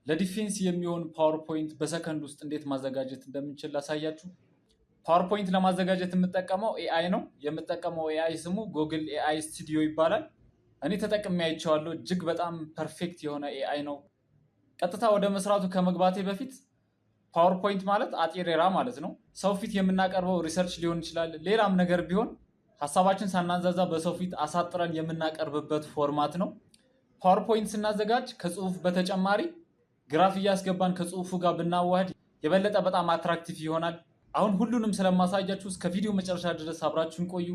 ለዲፌንስ የሚሆን ፓወርፖይንት በሰከንድ ውስጥ እንዴት ማዘጋጀት እንደምንችል ላሳያችሁ። ፓወርፖይንት ለማዘጋጀት የምጠቀመው ኤአይ ነው። የምጠቀመው ኤአይ ስሙ ጉግል ኤአይ ስቱዲዮ ይባላል። እኔ ተጠቅሜ አይቼዋለሁ። እጅግ በጣም ፐርፌክት የሆነ ኤአይ ነው። ቀጥታ ወደ መስራቱ ከመግባቴ በፊት ፓወርፖይንት ማለት አጤሬራ ማለት ነው። ሰው ፊት የምናቀርበው ሪሰርች ሊሆን ይችላል፣ ሌላም ነገር ቢሆን ሀሳባችን ሳናንዛዛ በሰው ፊት አሳጥረን የምናቀርብበት ፎርማት ነው። ፓወርፖይንት ስናዘጋጅ ከጽሁፍ በተጨማሪ ግራፍ እያስገባን ከጽሁፉ ጋር ብናዋህድ የበለጠ በጣም አትራክቲቭ ይሆናል። አሁን ሁሉንም ስለማሳያችሁ እስከ ቪዲዮ መጨረሻ ድረስ አብራችሁን ቆዩ።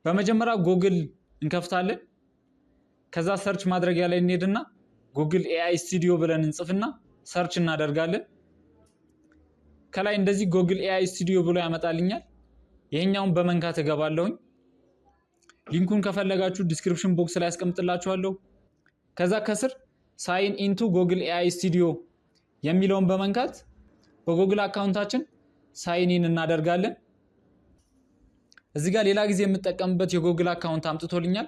በመጀመሪያ ጉግል እንከፍታለን። ከዛ ሰርች ማድረጊያ ላይ እንሄድና ጉግል ኤአይ ስቱዲዮ ብለን እንጽፍና ሰርች እናደርጋለን። ከላይ እንደዚህ ጉግል ኤአይ ስቱዲዮ ብሎ ያመጣልኛል። ይሄኛውን በመንካት እገባለሁኝ። ሊንኩን ከፈለጋችሁ ዲስክሪፕሽን ቦክስ ላይ አስቀምጥላችኋለሁ። ከዛ ከስር ሳይን ኢንቱ ጉግል ኤአይ ስቱዲዮ የሚለውን በመንካት በጉግል አካውንታችን ሳይን ኢን እናደርጋለን። እዚህ ጋር ሌላ ጊዜ የምጠቀምበት የጉግል አካውንት አምጥቶልኛል።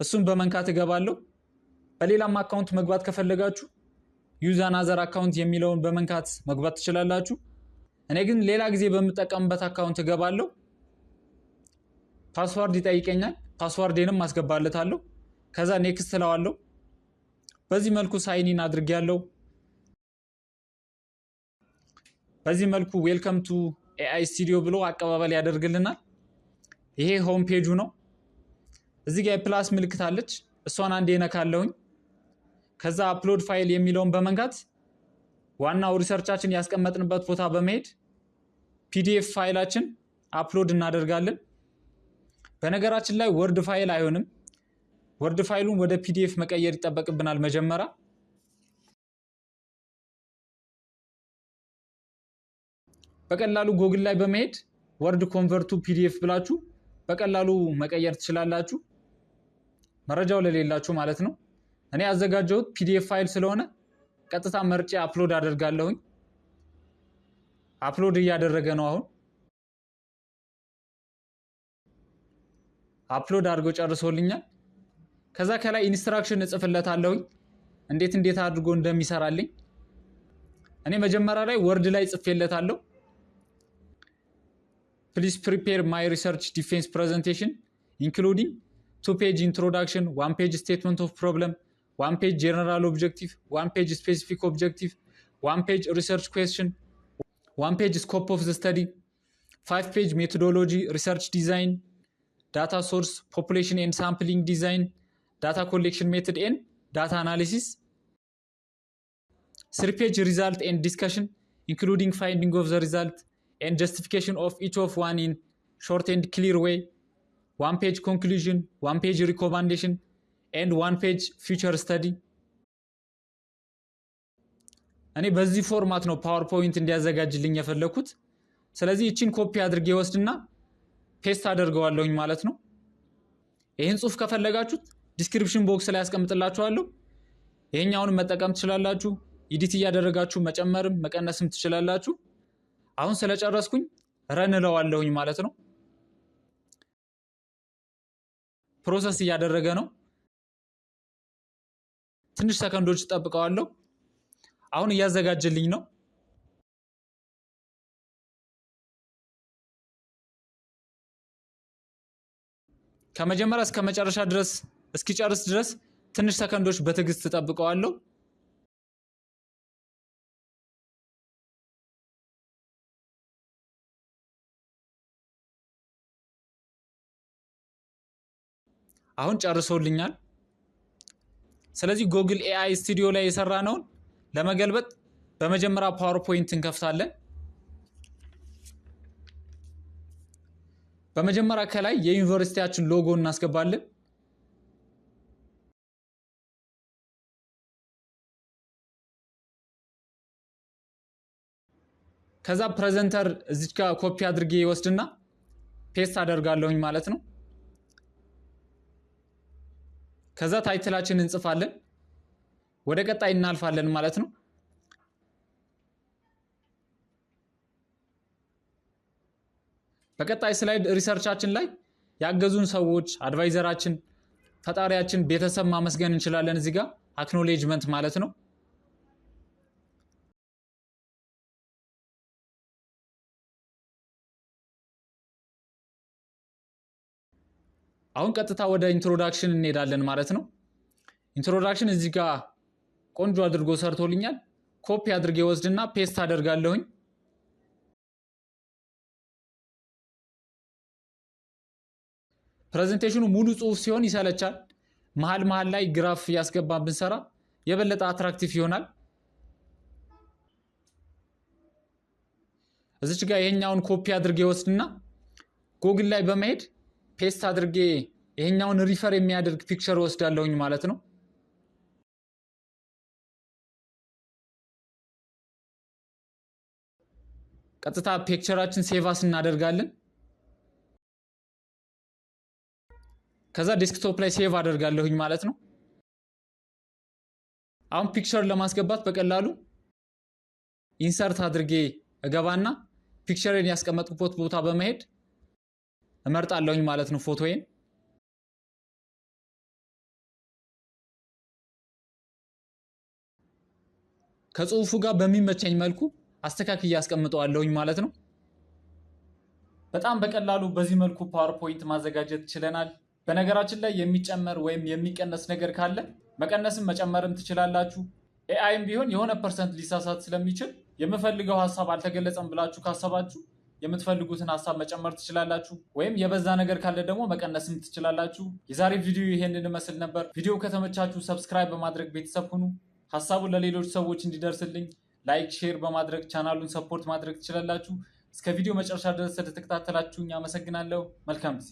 እሱን በመንካት እገባለሁ። በሌላም አካውንት መግባት ከፈለጋችሁ ዩዝ አናዘር አካውንት የሚለውን በመንካት መግባት ትችላላችሁ። እኔ ግን ሌላ ጊዜ በምጠቀምበት አካውንት እገባለሁ። ፓስዋርድ ይጠይቀኛል። ፓስዋርዴንም ማስገባለታለሁ። ከዛ ኔክስት እለዋለሁ። በዚህ መልኩ ሳይን ኢን አድርጌያለሁ። በዚህ መልኩ ዌልከም ቱ ኤአይ ስቱዲዮ ብሎ አቀባበል ያደርግልናል። ይሄ ሆም ፔጁ ነው። እዚህ ጋር የፕላስ ምልክት አለች። እሷን አንዴ ነካለሁኝ። ከዛ አፕሎድ ፋይል የሚለውን በመንካት ዋናው ሪሰርቻችን ያስቀመጥንበት ቦታ በመሄድ ፒዲኤፍ ፋይላችን አፕሎድ እናደርጋለን። በነገራችን ላይ ወርድ ፋይል አይሆንም። ወርድ ፋይሉን ወደ ፒዲኤፍ መቀየር ይጠበቅብናል መጀመሪያ። በቀላሉ ጉግል ላይ በመሄድ ወርድ ኮንቨርቱ ፒዲኤፍ ብላችሁ በቀላሉ መቀየር ትችላላችሁ፣ መረጃው ለሌላችሁ ማለት ነው። እኔ ያዘጋጀሁት ፒዲኤፍ ፋይል ስለሆነ ቀጥታ መርጬ አፕሎድ አደርጋለሁኝ። አፕሎድ እያደረገ ነው። አሁን አፕሎድ አድርጎ ጨርሶልኛል። ከዛ ከላይ ኢንስትራክሽን እጽፍለታለሁኝ እንዴት አድርጎ እንደሚሰራልኝ። እኔ መጀመሪያ ላይ ወርድ ላይ ጽፌለታለሁ። ፕሊዝ ፕሪፔር ማይ ሪሰርች ዲፌንስ ፕሬዘንቴሽን ኢንክሉዲንግ 2 ፔጅ ኢንትሮዳክሽን፣ 1 ፔጅ ስቴትመንት ኦፍ ፕሮብለም፣ 1 ፔጅ ጀነራል ኦብጀክቲቭ፣ 1 ፔጅ ስፔሲፊክ ኦብጀክቲቭ፣ 1 ፔጅ ሪሰርች ኩዌስችን፣ 1 ፔጅ ስኮፕ ኦፍ ዘ ስተዲ፣ 5 ፔጅ ሜቶዶሎጂ ሪሰርች ዲዛይን፣ ዳታ ሶርስ ፖፑሌሽን ኤንድ ሳምፕሊንግ ዲዛይን፣ ዳታ ኮሌክሽን ሜቶድ ኤንድ ዳታ አናሊሲስ፣ 3 ፔጅ ሪዛልት ኤንድ ዲስከሽን ኢንክሉዲንግ ፋይንዲንግ ኦፍ ዘ ሪዛልት and justification of each of one in short and clear way, 1 page conclusion, 1 page recommendation, and 1 page future study. እኔ በዚህ ፎርማት ነው ፓወርፖይንት እንዲያዘጋጅልኝ የፈለኩት። ስለዚህ እቺን ኮፒ አድርጌ ወስድና ፔስት አደርገዋለሁኝ ማለት ነው። ይሄን ጽሁፍ ከፈለጋችሁት ዲስክሪፕሽን ቦክስ ላይ አስቀምጥላችኋለሁ። ይሄኛውን መጠቀም ትችላላችሁ። ኤዲት እያደረጋችሁ መጨመርም መቀነስም ትችላላችሁ። አሁን ስለጨረስኩኝ ረን እለዋለሁኝ ማለት ነው። ፕሮሰስ እያደረገ ነው። ትንሽ ሰከንዶች ተጠብቀዋለሁ። አሁን እያዘጋጀልኝ ነው። ከመጀመሪያ እስከ መጨረሻ ድረስ እስኪጨርስ ድረስ ትንሽ ሰከንዶች በትዕግስት ተጠብቀዋለሁ። አሁን ጨርሶልኛል። ስለዚህ ጉግል ኤአይ ስቱዲዮ ላይ የሰራነውን ለመገልበጥ በመጀመሪያ ፓወርፖይንት እንከፍታለን። በመጀመሪያ ከላይ የዩኒቨርሲቲያችን ሎጎ እናስገባለን። ከዛ ፕሬዘንተር እዚች ጋር ኮፒ አድርጌ ይወስድና ፔስት አደርጋለሁኝ ማለት ነው። ከዛ ታይትላችን እንጽፋለን። ወደ ቀጣይ እናልፋለን ማለት ነው። በቀጣይ ስላይድ ሪሰርቻችን ላይ ያገዙን ሰዎች አድቫይዘራችን ፈጣሪያችን ቤተሰብ ማመስገን እንችላለን። እዚህ ጋር አክኖሌጅመንት ማለት ነው። አሁን ቀጥታ ወደ ኢንትሮዳክሽን እንሄዳለን ማለት ነው። ኢንትሮዳክሽን እዚህ ጋር ቆንጆ አድርጎ ሰርቶልኛል። ኮፒ አድርጌ ወስድና ፔስት አደርጋለሁኝ። ፕሬዘንቴሽኑ ሙሉ ጽሁፍ ሲሆን ይሰለቻል። መሃል መሃል ላይ ግራፍ ያስገባን ብንሰራ የበለጠ አትራክቲቭ ይሆናል። እዚች ጋር ይሄኛውን ኮፒ አድርጌ ወስድና ጉግል ላይ በመሄድ ፔስት አድርጌ ይሄኛውን ሪፈር የሚያደርግ ፒክቸር ወስዳለሁኝ ማለት ነው። ቀጥታ ፒክቸራችን ሴቫስ እናደርጋለን። ከዛ ዴስክቶፕ ላይ ሴቭ አደርጋለሁኝ ማለት ነው። አሁን ፒክቸር ለማስገባት በቀላሉ ኢንሰርት አድርጌ እገባና ፒክቸርን ያስቀመጥኩበት ቦታ በመሄድ እመርጣለሁኝ ማለት ነው ፎቶዬን። ከጽሁፉ ጋር በሚመቸኝ መልኩ አስተካክዬ አስቀምጠዋለሁኝ ማለት ነው። በጣም በቀላሉ በዚህ መልኩ ፓወርፖይንት ማዘጋጀት ችለናል። በነገራችን ላይ የሚጨመር ወይም የሚቀነስ ነገር ካለ መቀነስም መጨመርም ትችላላችሁ። ኤአይም ቢሆን የሆነ ፐርሰንት ሊሳሳት ስለሚችል የምፈልገው ሀሳብ አልተገለጸም ብላችሁ ካሰባችሁ የምትፈልጉትን ሀሳብ መጨመር ትችላላችሁ። ወይም የበዛ ነገር ካለ ደግሞ መቀነስም ትችላላችሁ። የዛሬ ቪዲዮ ይሄንን ይመስል ነበር። ቪዲዮ ከተመቻችሁ ሰብስክራይብ በማድረግ ቤተሰብ ሁኑ። ሀሳቡን ለሌሎች ሰዎች እንዲደርስልኝ ላይክ፣ ሼር በማድረግ ቻናሉን ሰፖርት ማድረግ ትችላላችሁ። እስከ ቪዲዮ መጨረሻ ድረስ ስለተከታተላችሁኝ አመሰግናለሁ። መልካም ጊዜ